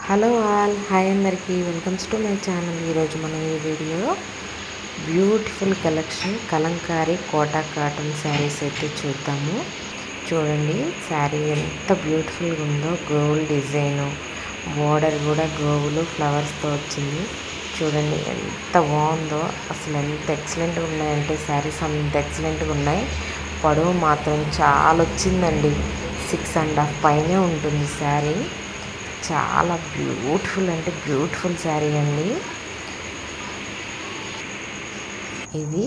Hello all, hi అందరికీ, welcomes to my channel. ఈరోజు మనం ఈ వీడియోలో beautiful collection Kalamkari Kota cotton saris అయితే చూద్దాము. చూడండి, శారీ ఎంత బ్యూటిఫుల్గా ఉందో. గోల్డ్ డిజైను, బోర్డర్ కూడా గోవులు ఫ్లవర్స్తో వచ్చింది. చూడండి ఎంత బాగుందో, అసలు ఎంత ఎక్సలెంట్గా ఉన్నాయంటే శారీస్ అంత ఎక్సలెంట్గా ఉన్నాయి. పొడవు మాత్రం చాలా వచ్చిందండి, 6.5 పైనే ఉంటుంది శారీ. చాలా బ్యూటిఫుల్ అంటే బ్యూటిఫుల్ శారీ అండి. ఇది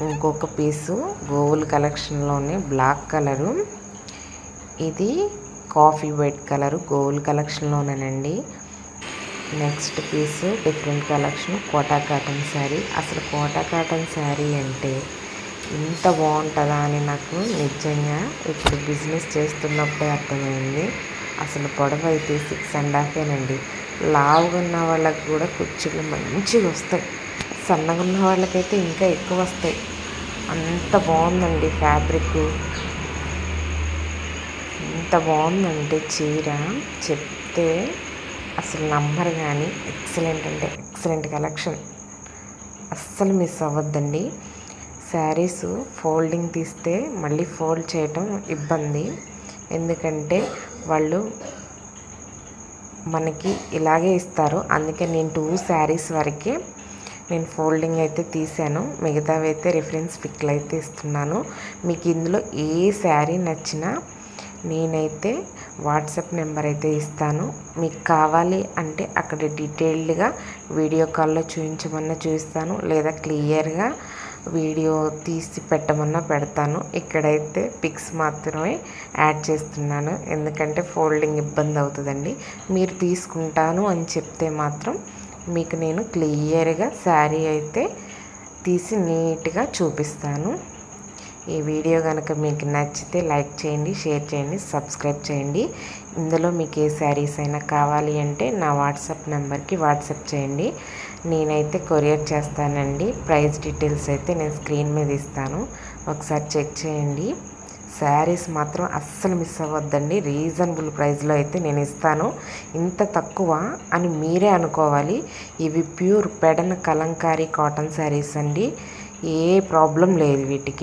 ఇంకొక పీసు గోవుల్ కలెక్షన్లోనే బ్లాక్ కలరు, ఇది కాఫీ వైట్ కలరు గోవుల్ కలెక్షన్లోనేనండి. Next piece different collection Kota cotton sari. అసలు కోటా కాటన్ శారీ అంటే ఇంత బాగుంటుందా అని నాకు నిజంగా ఇప్పుడు బిజినెస్ చేస్తున్నప్పుడే అర్థమైంది. అసలు పొడవు అయితే 6.5 లావుగా ఉన్న వాళ్ళకి కూడా కుర్చీలు మంచిగా వస్తాయి, సన్నగా ఉన్న వాళ్ళకైతే ఇంకా ఎక్కువ వస్తాయి. అంత బాగుందండి ఫ్యాబ్రిక్, ఎంత బాగుందంటే చీర చెప్తే అసలు నమ్మరు. కానీ ఎక్సలెంట్ అంటే ఎక్సలెంట్ కలెక్షన్, అస్సలు మిస్ అవ్వద్దండి. శారీస్ ఫోల్డింగ్ తీస్తే మళ్ళీ ఫోల్డ్ చేయటం ఇబ్బంది, ఎందుకంటే వాళ్ళు మనకి ఇలాగే ఇస్తారు. అందుకే నేను 2 శారీస్ వరకే నేను ఫోల్డింగ్ అయితే తీసాను, మిగతావి అయితే రిఫరెన్స్ పిక్లు అయితే ఇస్తున్నాను. మీకు ఇందులో ఏ శారీ నచ్చినా నేనైతే వాట్సాప్ నెంబర్ అయితే ఇస్తాను. మీకు కావాలి అంటే అక్కడ డీటెయిల్డ్గా వీడియో కాల్లో చూపించమన్నా చూపిస్తాను, లేదా క్లియర్గా వీడియో తీసి పెట్టమన్నా పెడతాను. ఇక్కడైతే పిక్స్ మాత్రమే యాడ్ చేస్తున్నాను, ఎందుకంటే ఫోల్డింగ్ ఇబ్బంది అవుతుందండి. మీరు తీసుకుంటాను అని చెప్తే మాత్రం మీకు నేను క్లియర్గా శారీ అయితే తీసి నీట్గా చూపిస్తాను. ఈ వీడియో కనుక మీకు నచ్చితే లైక్ చేయండి, షేర్ చేయండి, సబ్స్క్రైబ్ చేయండి. ఇందులో మీకు ఏ శారీస్ అయినా కావాలి అంటే నా వాట్సాప్ నెంబర్కి వాట్సాప్ చేయండి, నేనైతే కొరియర్ చేస్తానండి. ప్రైస్ డీటెయిల్స్ అయితే నేను స్క్రీన్ మీద ఇస్తాను, ఒకసారి చెక్ చేయండి. శారీస్ మాత్రం అస్సలు మిస్ అవ్వద్దండి. రీజనబుల్ ప్రైస్లో అయితే నేను ఇస్తాను. ఇంత తక్కువ అని మీరే అనుకోవాలి. ఇవి ప్యూర్ పెడన కలంకారీ కాటన్ శారీస్ అండి, ఏ ప్రాబ్లం లేదు వీటికి.